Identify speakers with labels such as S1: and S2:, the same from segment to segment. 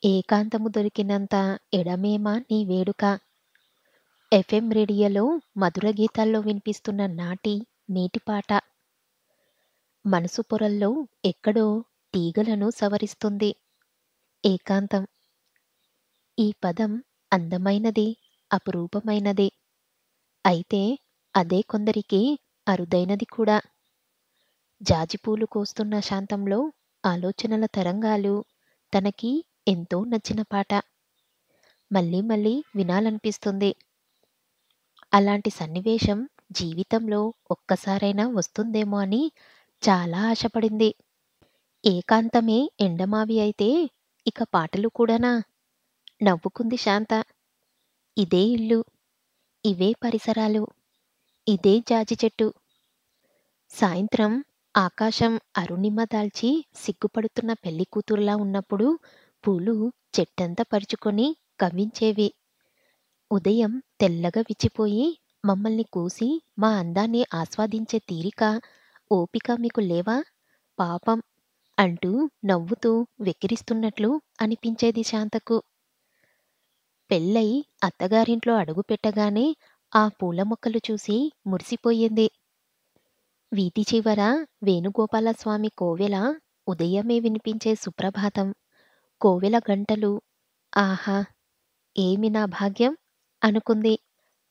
S1: ఏకాంతము దొరికినంత ఎడమేమా నీ వేడుక. ఎఫ్ఎం రేడియోలో మధుర గీతాల్లో వినిపిస్తున్న నాటి నేటి పాట మనసు పొరల్లో ఎక్కడో తీగలను సవరిస్తుంది. ఏకాంతం. ఈ పదం అందమైనది, అపురూపమైనది. అయితే అదే కొందరికి అరుదైనది కూడా. జాజిపూలు కోస్తున్న శాంతంలో ఆలోచనల తరంగాలు తనకి ఎంతో నచ్చిన పాట. మళ్ళీ మళ్ళీ వినాలనిపిస్తుంది. అలాంటి సన్నివేశం జీవితంలో ఒక్కసారైనా వస్తుందేమో అని చాలా ఆశపడింది. ఏకాంతమే ఎండమావి అయితే ఇక పాటలు కూడానా? నవ్వుకుంది శాంత. ఇదే ఇల్లు, ఇవే పరిసరాలు, ఇదే జాజి చెట్టు. సాయంత్రం ఆకాశం అరుణిమ దాల్చి సిగ్గుపడుతున్న పెళ్లి కూతురులా ఉన్నప్పుడు పూలు చెట్టంతా పరుచుకొని కవ్వించేవి. ఉదయం తెల్లగా విచ్చిపోయి మమ్మల్ని కూసి మా అందాన్ని ఆస్వాదించే తీరిక, ఓపిక మీకు లేవా? పాపం అంటూ నవ్వుతూ వెక్కిరిస్తున్నట్లు అనిపించేది శాంతకు. పెళ్ళై అత్తగారింట్లో అడుగుపెట్టగానే ఆ పూల మొక్కలు చూసి మురిసిపోయింది. వీధి చివర వేణుగోపాలస్వామి కోవెల ఉదయమే వినిపించే సుప్రభాతం, కోవెల గంటలు. ఆహా! ఏమి నా భాగ్యం అనుకుంది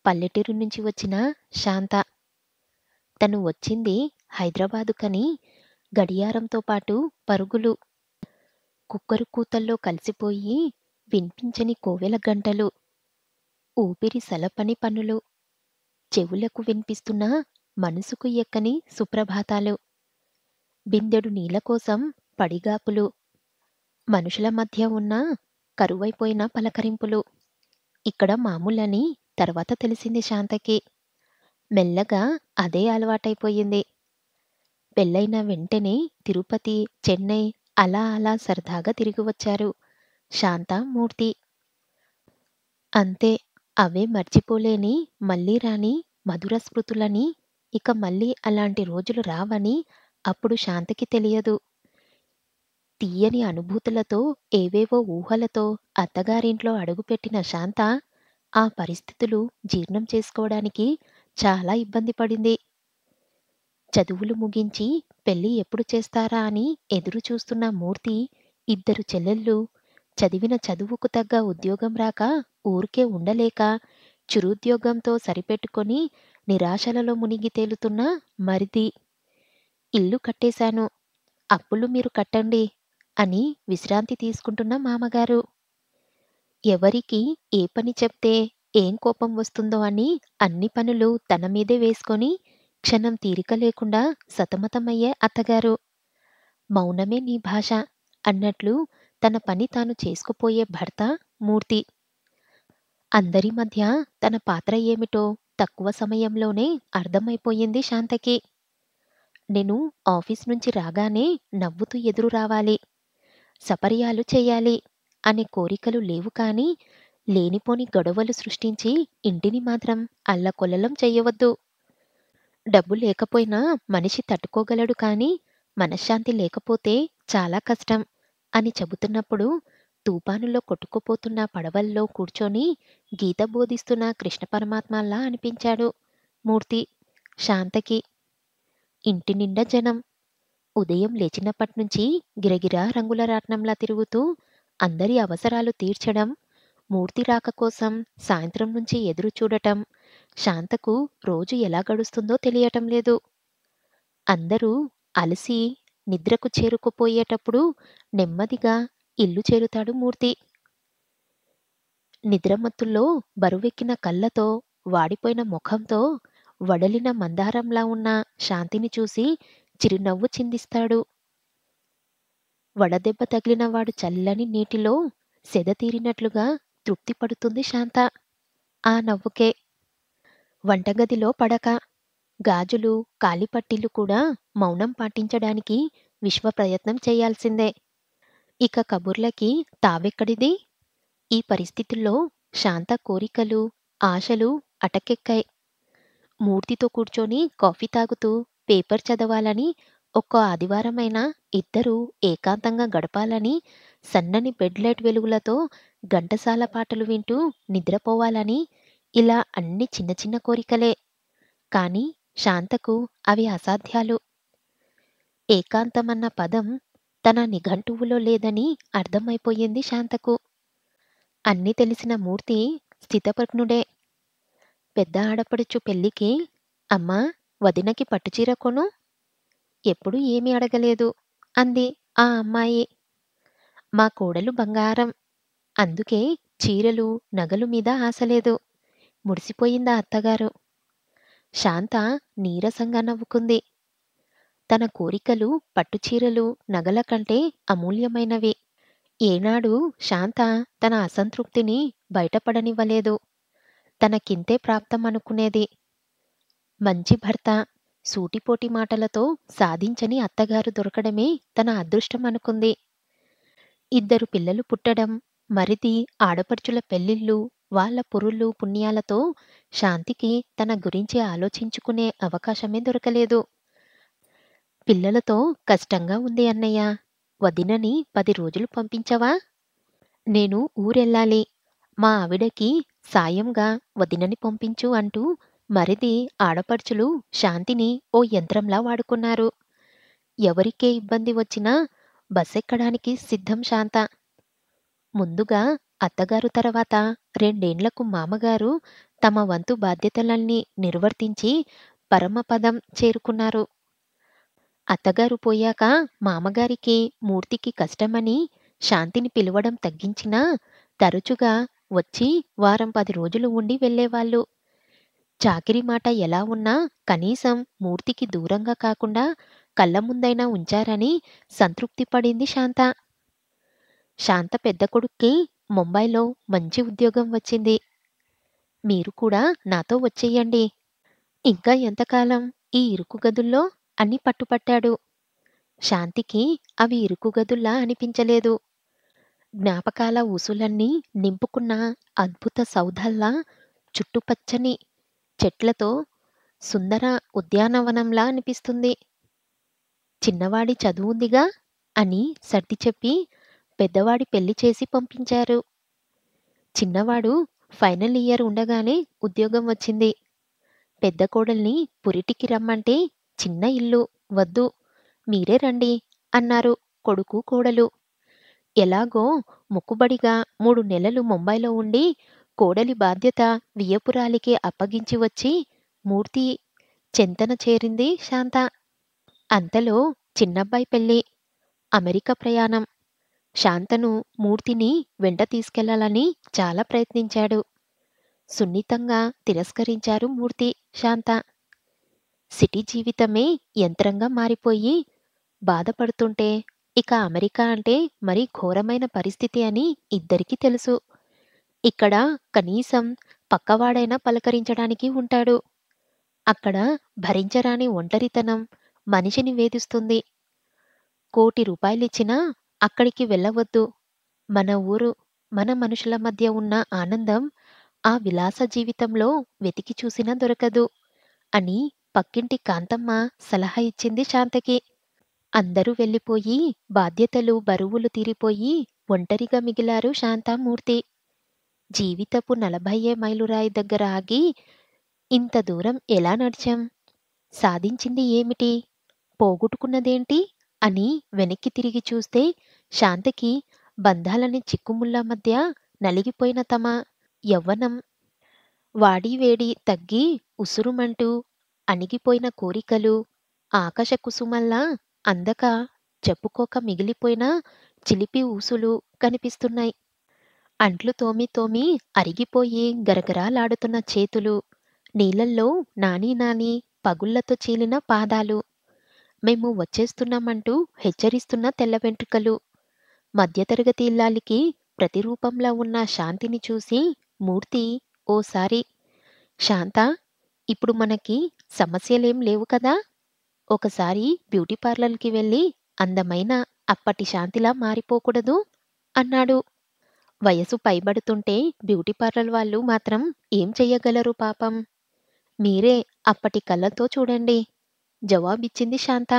S1: పల్లెటూరు నుంచి వచ్చిన శాంత. తను వచ్చింది హైదరాబాదుకని గడియారంతో పాటు పరుగులు, కుక్కరు కూతల్లో కలిసిపోయి వినిపించని కోవెల గంటలు, ఊపిరి సలపని పనులు, చెవులకు వినిపిస్తున్న మనసుకు ఎక్కని సుప్రభాతాలు, బిందెడు నీళ్ల కోసం పడిగాపులు, మనుషుల మధ్య ఉన్న కరువైపోయిన పలకరింపులు ఇక్కడ మామూలని తర్వాత తెలిసింది శాంతకి. మెల్లగా అదే అలవాటైపోయింది. పెళ్ళైన వెంటనే తిరుపతి, చెన్నై అలా అలా సరదాగా తిరిగి వచ్చారు శాంత, మూర్తి. అంతే. అవే మర్చిపోలేని మళ్ళీ రాని మధుర స్మృతులని. ఇక మళ్ళీ అలాంటి రోజులు రావని అప్పుడు శాంతకి తెలియదు. తీయని అనుభూతులతో, ఏవేవో ఊహలతో అత్తగారింట్లో అడుగుపెట్టిన శాంత ఆ పరిస్థితులు జీర్ణం చేసుకోవడానికి చాలా ఇబ్బంది పడింది. చదువులు ముగించి పెళ్లి ఎప్పుడు చేస్తారా అని ఎదురు చూస్తున్న మూర్తి, ఇద్దరు చెల్లెళ్ళు, చదివిన చదువుకు తగ్గ ఉద్యోగం రాక ఊరికే ఉండలేక చిరుద్యోగంతో సరిపెట్టుకొని నిరాశలలో మునిగి తేలుతున్న మరిది, ఇల్లు కట్టేశాను, అప్పులు మీరు కట్టండి అని విశ్రాంతి తీసుకుంటున్న మామగారు. ఎవరికి ఏ పని చెప్తే ఏం కోపం వస్తుందో అని అన్ని పనులు తన మీదే వేసుకొని క్షణం తీరిక లేకుండా సతమతమయ్యే అత్తగారు. మౌనమే నీ భాష అన్నట్లు తన పని తాను చేసుకుపోయే భర్త మూర్తి. అందరి మధ్య తన పాత్ర ఏమిటో తక్కువ సమయంలోనే అర్థమైపోయింది శాంతకి. నేను ఆఫీస్ నుంచి రాగానే నవ్వుతూ ఎదురు రావాలి, సపర్యాలు చెయ్యాలి అనే కోరికలు లేవు కానీ లేనిపోని గొడవలు సృష్టించి ఇంటిని మాత్రం అల్లకొల్లలం చెయ్యవద్దు. డబ్బు లేకపోయినా మనిషి తట్టుకోగలడు కానీ మనశ్శాంతి లేకపోతే చాలా కష్టం అని చెబుతున్నప్పుడు తుఫానులో కొట్టుకుపోతున్న పడవల్లో కూర్చొని గీత బోధిస్తున్న కృష్ణ పరమాత్మలా అనిపించాడు మూర్తి శాంతకి. ఇంటి నిండా జనం. ఉదయం లేచినప్పట్నుంచి గిరగిరా రంగుల రాట్నంలా తిరుగుతూ అందరి అవసరాలు తీర్చడం, మూర్తి రాక కోసం సాయంత్రం నుంచి ఎదురు చూడటం శాంతకు రోజు ఎలా గడుస్తుందో తెలియటం లేదు. అందరూ అలసి నిద్రకు చేరుకుపోయేటప్పుడు నెమ్మదిగా ఇల్లు చేరుతాడు మూర్తి. నిద్రమత్తుల్లో బరువెక్కిన కళ్ళతో, వాడిపోయిన ముఖంతో వడలిన మందారంలా ఉన్న శాంతిని చూసి చిరునవ్వు చిందిస్తాడు. వడదెబ్బ తగిలిన వాడు చల్లని నీటిలో సెద తీరినట్లుగా తృప్తి పడుతుంది శాంత ఆ నవ్వుకే. వంటగదిలో పడక, గాజులు, కాలిపట్టీలు కూడా మౌనం పాటించడానికి విశ్వ ప్రయత్నం చేయాల్సిందే. ఇక కబుర్లకి తావెక్కడిది? ఈ పరిస్థితుల్లో శాంత కోరికలు, ఆశలు అటకెక్కాయి. మూర్తితో కూర్చొని కాఫీ తాగుతూ పేపర్ చదవాలని, ఒక్క ఆదివారమైనా ఇద్దరూ ఏకాంతంగా గడపాలని సన్నని బెడ్ లైట్ వెలుగులతో ఘంటసాల పాటలు వింటూ నిద్రపోవాలని ఇలా అన్ని చిన్న చిన్న కోరికలే. కాని శాంతకు అవి అసాధ్యాలు. ఏకాంతమన్న పదం తన నిఘంటువులో లేదని అర్థమైపోయింది శాంతకు. అన్నీ తెలిసిన మూర్తి స్థితప్రజ్ఞుడే. పెద్ద ఆడపడుచు పెళ్ళికి అమ్మా, వదినకి పట్టుచీర కొను. ఎప్పుడూ ఏమీ అడగలేదు అంది ఆ అమ్మాయి. మా కోడలు బంగారం. అందుకే చీరలు నగలు మీద ఆశలేదు. ముడిసిపోయిందా అత్తగారు. శాంత నీరసంగా నవ్వుకుంది. తన కోరికలు పట్టుచీరలు నగల కంటే అమూల్యమైనవి. ఏనాడు శాంత తన అసంతృప్తిని బయటపడనివ్వలేదు. తనకింతే ప్రాప్తం అనుకునేది. మంచి భర్త, సూటిపోటి మాటలతో సాధించని అత్తగారు దొరకడమే తన అదృష్టం అనుకుంది. ఇద్దరు పిల్లలు పుట్టడం, మరిది ఆడపడుచుల పెళ్ళిళ్ళు, వాళ్ళ పురుళ్ళు పుణ్యాలతో శాంతికి తన గురించి ఆలోచించుకునే అవకాశమే దొరకలేదు. పిల్లలతో కష్టంగా ఉంది అన్నయ్య. వదినని 10 రోజులు పంపించవా? నేను ఊరెళ్ళాలి. మా ఆవిడకి సాయంగా వదినని పంపించు అంటూ మరిది ఆడపడుచులు శాంతిని ఓ యంత్రంలా వాడుకున్నారు. ఎవరికే ఇబ్బంది వచ్చినా బస్సెక్కడానికి సిద్ధం శాంత. ముందుగా అత్తగారు తర్వాత 2 ఏళ్లకు మామగారు తమ వంతు బాధ్యతలన్నీ నిర్వర్తించి పరమపదం చేరుకున్నారు. అత్తగారు పోయాక మామగారికి మూర్తికి కష్టమని శాంతిని పిలవడం తగ్గించినా తరచుగా వచ్చి వారం 10 రోజులు ఉండి వెళ్ళేవాళ్ళు. చాకిరి మాట ఎలా ఉన్నా కనీసం మూర్తికి దూరంగా కాకుండా కళ్ళ ముందైనా ఉంచారని సంతృప్తి పడింది శాంత. శాంత పెద్ద కొడుక్కి ముంబైలో మంచి ఉద్యోగం వచ్చింది. మీరు కూడా నాతో వచ్చేయండి. ఇంకా ఎంతకాలం ఈ ఇరుకు గదుల్లో అని పట్టుపట్టాడు. శాంతికి అవి ఇరుకు గదుల్లా అనిపించలేదు. జ్ఞాపకాల ఊసులన్నీ నింపుకున్న అద్భుత సౌధాల్లా, చుట్టుపచ్చని చెట్లతో సుందర ఉద్యానవనంలా అనిపిస్తుంది. చిన్నవాడి చదువుందిగా అని సర్ది చెప్పి పెద్దవాడి పెళ్లి చేసి పంపించారు. చిన్నవాడు ఫైనల్ ఇయర్ ఉండగానే ఉద్యోగం వచ్చింది. పెద్ద కోడల్ని పురిటికి రమ్మంటే చిన్న ఇల్లు వద్దు, మీరే రండి అన్నారు కొడుకు కోడలు. ఎలాగో మొక్కుబడిగా 3 నెలలు ముంబైలో ఉండి కోడలి బాధ్యత వియ్యపురాలికి అప్పగించి వచ్చి మూర్తి చెంతన చేరింది శాంత. అంతలో చిన్నబ్బాయి పెళ్ళి, అమెరికా ప్రయాణం. శాంతను మూర్తిని వెంట తీసుకెళ్లాలని చాలా ప్రయత్నించాడు. సున్నితంగా తిరస్కరించారు మూర్తి, శాంత. సిటీ జీవితమే యంత్రంగా మారిపోయి బాధపడుతుంటే ఇక అమెరికా అంటే మరీ ఘోరమైన పరిస్థితి అని ఇద్దరికీ తెలుసు. ఇక్కడ కనీసం పక్కవాడైనా పలకరించడానికి ఉంటాడు. అక్కడ భరించరాని ఒంటరితనం మనిషిని వేధిస్తుంది. ₹1,00,00,000 అక్కడికి వెళ్ళవద్దు. మన ఊరు, మన మనుషుల మధ్య ఉన్న ఆనందం ఆ విలాస జీవితంలో వెతికి చూసినా దొరకదు అని పక్కింటి కాంతమ్మ సలహా ఇచ్చింది శాంతకి. అందరూ వెళ్ళిపోయి బాధ్యతలు బరువులు తీరిపోయి ఒంటరిగా మిగిలారు శాంతామూర్తి. జీవితపు 40 మైలురాయి దగ్గర ఆగి ఇంత దూరం ఎలా నడిచాం? సాధించింది ఏమిటి? పోగొట్టుకున్నదేంటి? అని వెనక్కి తిరిగి చూస్తే శాంతకి బంధాలని చిక్కుముళ్ళ మధ్య నలిగిపోయిన తమ యవ్వనం, వాడివేడి తగ్గి ఉసురుమంటూ అణిగిపోయిన కోరికలు, ఆకాశ కుసుమల్లా అందక చెప్పుకోక మిగిలిపోయిన చిలిపి ఊసులు కనిపిస్తున్నాయి. అంట్లు తోమి తోమి అరిగిపోయి గరగరాలాడుతున్న చేతులు, నీళ్ళల్లో నాని నాని పగుళ్లతో చీలిన పాదాలు, మేము వచ్చేస్తున్నామంటూ హెచ్చరిస్తున్న తెల్ల వెంట్రుకలు. మధ్యతరగతి ఇల్లాలికి ప్రతిరూపంలా ఉన్న శాంతిని చూసి మూర్తి ఓసారి, శాంత, ఇప్పుడు మనకి సమస్యలేం లేవు కదా? ఒకసారి బ్యూటీ పార్లర్కి వెళ్ళి అందమైన అప్పటి శాంతిలా మారిపోకూడదు అన్నాడు. వయసు పైబడుతుంటే బ్యూటీ పార్లర్ వాళ్ళు మాత్రం ఏం చెయ్యగలరు పాపం. మీరే అప్పటి కళ్ళతో చూడండి జవాబిచ్చింది శాంత.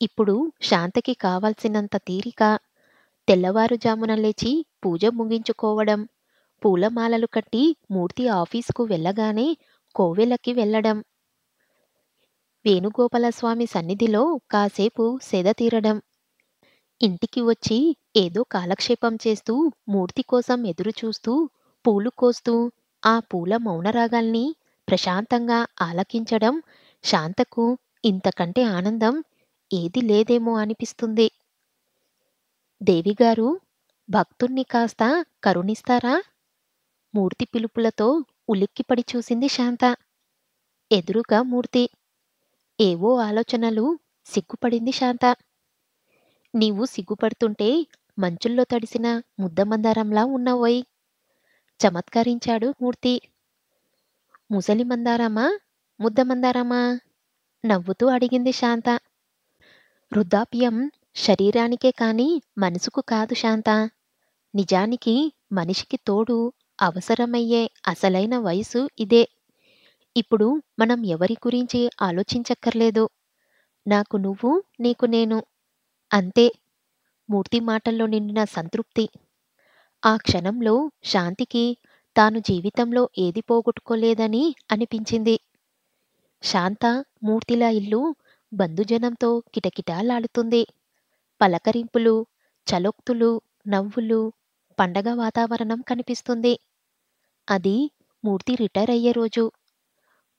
S1: ఇప్పుడు శాంతకి కావాల్సినంత తీరిక, తెల్లవారుజామున లేచి పూజ ముగించుకోవడం, పూలమాలలు కట్టి మూర్తి ఆఫీసుకు వెళ్ళగానే కోవెలకి వెళ్ళడం, వేణుగోపాలస్వామి సన్నిధిలో కాసేపు సేద తీరడం, ఇంటికి వచ్చి ఏదో కాలక్షేపం చేస్తూ మూర్తి కోసం ఎదురుచూస్తూ పూలు కోస్తూ ఆ పూల మౌనరాగాల్ని ప్రశాంతంగా ఆలకించడం శాంతకు ఇంతకంటే ఆనందం ఏది లేదేమో అనిపిస్తుంది. దేవిగారు, భక్తుణ్ణి కాస్త కరుణిస్తారా? మూర్తి పిలుపులతో ఉలిక్కిపడి చూసింది శాంత. ఎదురుగా మూర్తి. ఏవో ఆలోచనలు. సిగ్గుపడింది శాంత. నీవు సిగ్గుపడుతుంటే మంచుల్లో తడిసిన ముద్దమందారంలా ఉన్నావోయ్, చమత్కరించాడు మూర్తి. ముసలి మందారమా, ముద్దమందారమా? నవ్వుతూ అడిగింది శాంత. వృద్ధాప్యం శరీరానికే కాని మనసుకు కాదు శాంత. నిజానికి మనిషికి తోడు అవసరమయ్యే అసలైన వయసు ఇదే. ఇప్పుడు మనం ఎవరి గురించి ఆలోచించక్కర్లేదు. నాకు నువ్వు, నీకు నేను. అంతే. మూర్తి మాటల్లో నిండిన సంతృప్తి. ఆ క్షణంలో శాంతికి తాను జీవితంలో ఏది పోగొట్టుకోలేదని అనిపించింది. శాంత మూర్తిలా ఇల్లు బంధుజనంతో కిటకిటాలాడుతుంది. పలకరింపులు, చలోక్తులు, నవ్వులు, పండగ వాతావరణం కనిపిస్తుంది. అది మూర్తి రిటైర్ అయ్యే రోజు.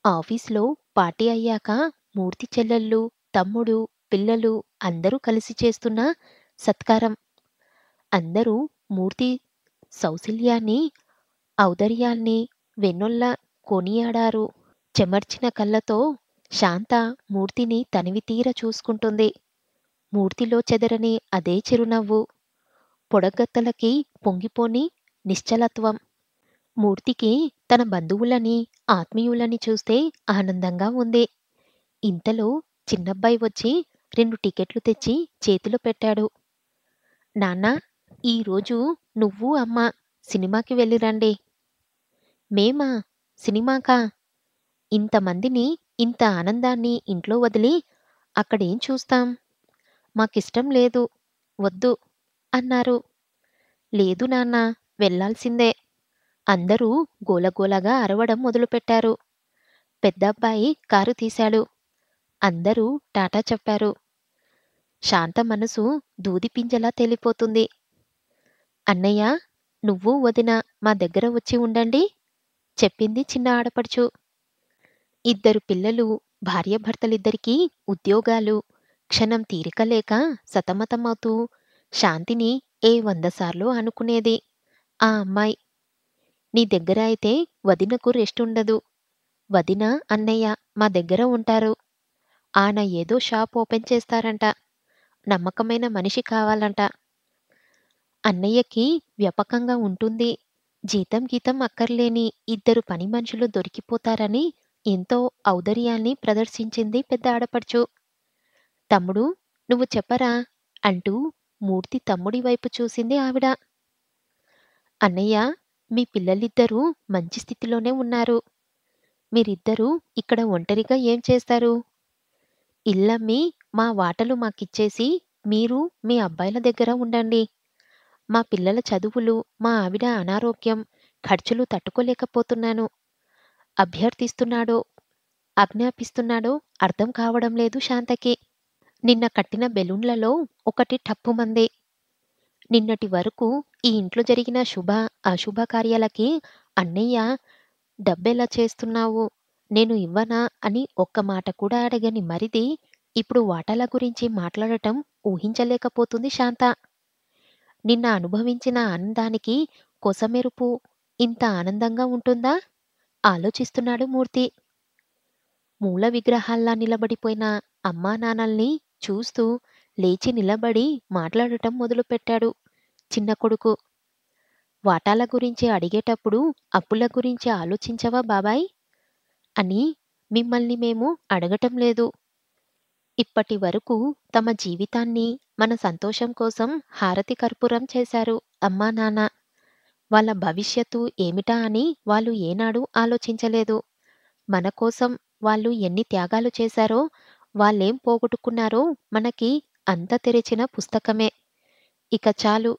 S1: ఆఫీస్లో పార్టీ అయ్యాక మూర్తి చెల్లెళ్ళు, తమ్ముడు, పిల్లలు అందరూ కలిసి చేస్తున్న సత్కారం. అందరూ మూర్తి సౌశల్యాన్ని, ఔదర్యాల్ని వెన్నొల్లా కొనియాడారు. చెమర్చిన కళ్ళతో శాంత మూర్తిని తనివితీర చూసుకుంటుంది. మూర్తిలో చెదరని అదే చిరునవ్వు, పొడగత్తలకి పొంగిపోని నిశ్చలత్వం. మూర్తికి తన బంధువులని, ఆత్మీయులని చూస్తే ఆనందంగా ఉంది. ఇంతలో చిన్నబ్బాయి వచ్చి 2 టికెట్లు తెచ్చి చేతిలో పెట్టాడు. నాన్నా, ఈరోజు నువ్వు, అమ్మ సినిమాకి వెళ్ళిరండి. మేమా? సినిమాకా? ఇంతమందిని, ఇంత ఆనందాన్ని ఇంట్లో వదిలి అక్కడేం చూస్తాం? మాకిష్టం లేదు. వద్దు అన్నారు. లేదు నాన్నా, వెళ్ళాల్సిందే. అందరూ గోలగోలగా అరవడం మొదలుపెట్టారు. పెద్దబ్బాయి కారు తీశాడు. అందరూ టాటా చెప్పారు. శాంత మనసు దూదిపింజలా తేలిపోతుంది. అన్నయ్య, నువ్వు వదిన మా దగ్గర వచ్చి ఉండండి చెప్పింది చిన్న ఆడపడుచు. 2 పిల్లలు, భార్యాభర్తలిద్దరికీ ఉద్యోగాలు. క్షణం తీరిక లేక సతమతమవుతూ శాంతిని 100 సార్లు అనుకునేది ఆ అమ్మాయి. నీ దగ్గర అయితే వదినకు రెస్ట్ ఉండదు. వదిన, అన్నయ్య మా దగ్గర ఉంటారు. ఆయన ఏదో షాప్ ఓపెన్ చేస్తారంట. నమ్మకమైన మనిషి కావాలంట. అన్నయ్యకి వ్యాపకంగా ఉంటుంది. జీతం గీతం అక్కర్లేని 2 పని మనుషులు దొరికిపోతారని ఎంతో ఔదర్యాన్ని ప్రదర్శించింది పెద్ద ఆడపడుచు. తమ్ముడు, నువ్వు చెప్పరా అంటూ మూర్తి తమ్ముడి వైపు చూసింది ఆవిడ. అన్నయ్య, మీ పిల్లలిద్దరూ మంచి స్థితిలోనే ఉన్నారు. మీరిద్దరూ ఇక్కడ ఒంటరిగా ఏం చేస్తారు? ఇల్లమ్మి మా వాటలు మాకిచ్చేసి మీరు మీ అబ్బాయిల దగ్గర ఉండండి. మా పిల్లల చదువులు, మా ఆవిడ అనారోగ్యం, ఖర్చులు తట్టుకోలేకపోతున్నాను. అభ్యర్థిస్తున్నాడో, ఆజ్ఞాపిస్తున్నాడో అర్థం కావడం లేదు శాంతకి. నిన్న కట్టిన బెలూన్లలో ఒకటి టప్పుమంది. నిన్నటి వరకు ఈ ఇంట్లో జరిగిన శుభ, అశుభ కార్యాలకి అన్నయ్య డబ్బెలా చేస్తున్నావు, నేను ఇవ్వనా అని ఒక్క మాట కూడా అడగని మరిది ఇప్పుడు వాటాల గురించి మాట్లాడటం ఊహించలేకపోతుంది శాంత. నిన్న అనుభవించిన ఆనందానికి కొసమెరుపు ఇంత ఆనందంగా ఉంటుందా? ఆలోచిస్తున్నాడు మూర్తి. మూల విగ్రహాల్లా నిలబడిపోయిన అమ్మా నాన్నల్ని చూస్తూ లేచి నిలబడి మాట్లాడటం మొదలుపెట్టాడు చిన్న కొడుకు. వాటాల గురించి అడిగేటప్పుడు అప్పుల గురించి ఆలోచించవా బాబాయ్ అని మిమ్మల్ని మేము అడగటం లేదు. ఇప్పటి వరకు తమ జీవితాన్ని మన సంతోషం కోసం హారతి కర్పూరం చేశారు అమ్మా నాన్న. వాళ్ళ భవిష్యత్తు ఏమిటా అని వాళ్ళు ఏనాడు ఆలోచించలేదు. మన కోసం వాళ్ళు ఎన్ని త్యాగాలు చేశారో, వాళ్ళేం పోగొట్టుకున్నారో మనకి అంత తెరిచిన పుస్తకమే. ఇక చాలు.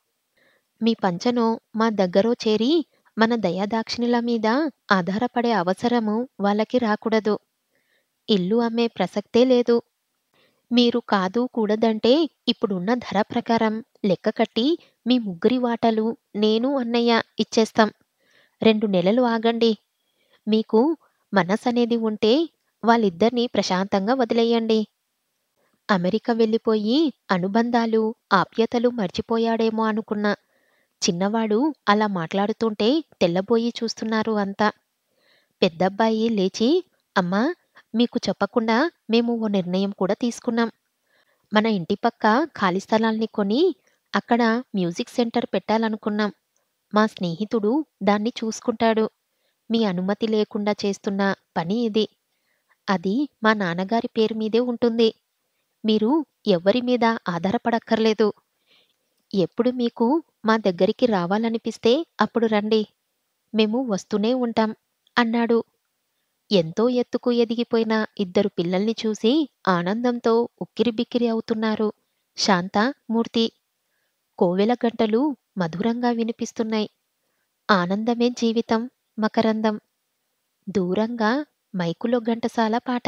S1: మీ పంచనో మా దగ్గరో చేరి మన దయాదాక్షిణ్యుల మీద ఆధారపడే అవసరము వాళ్ళకి రాకూడదు. ఇల్లు అమ్మే ప్రసక్తే లేదు. మీరు కాదు కూడదంటే ఇప్పుడున్న ధర ప్రకారం లెక్క కట్టి మీ ముగ్గురి వాటాలు నేను, అన్నయ్య ఇచ్చేస్తాం. 2 నెలలు ఆగండి. మీకు మనసనేది ఉంటే వాళ్ళిద్దరిని ప్రశాంతంగా వదిలెయ్యండి. అమెరికా వెళ్ళిపోయి అనుబంధాలు, ఆప్యాయతలు మర్చిపోయాడేమో అనుకున్నా. చిన్నవాడు అలా మాట్లాడుతుంటే తెల్లబోయి చూస్తున్నారు అంతా. పెద్దబ్బాయి లేచి, అమ్మా! మీకు చెప్పకుండా మేము ఓ నిర్ణయం కూడా తీసుకున్నాం. మన ఇంటి పక్క ఖాళీ స్థలాల్ని కొని అక్కడ మ్యూజిక్ సెంటర్ పెట్టాలనుకున్నాం. మా స్నేహితుడు దాన్ని చూసుకుంటాడు. మీ అనుమతి లేకుండా చేస్తున్న పని ఇది. అది మా నాన్నగారి పేరు మీదే ఉంటుంది. మీరు ఎవ్వరి మీద ఆధారపడక్కర్లేదు. ఎప్పుడు మీకు మా దగ్గరికి రావాలనిపిస్తే అప్పుడు రండి. మేము వస్తూనే ఉంటాం అన్నాడు. ఎంతో ఎత్తుకు ఎదిగిపోయిన ఇద్దరు పిల్లల్ని చూసి ఆనందంతో ఉక్కిరిబిక్కిరి అవుతున్నారు శాంత, మూర్తి. కోవెల గంటలు మధురంగా వినిపిస్తున్నాయి. ఆనందమే జీవితం. మకరందం. దూరంగా మైకులో ఘంటసాల పాట.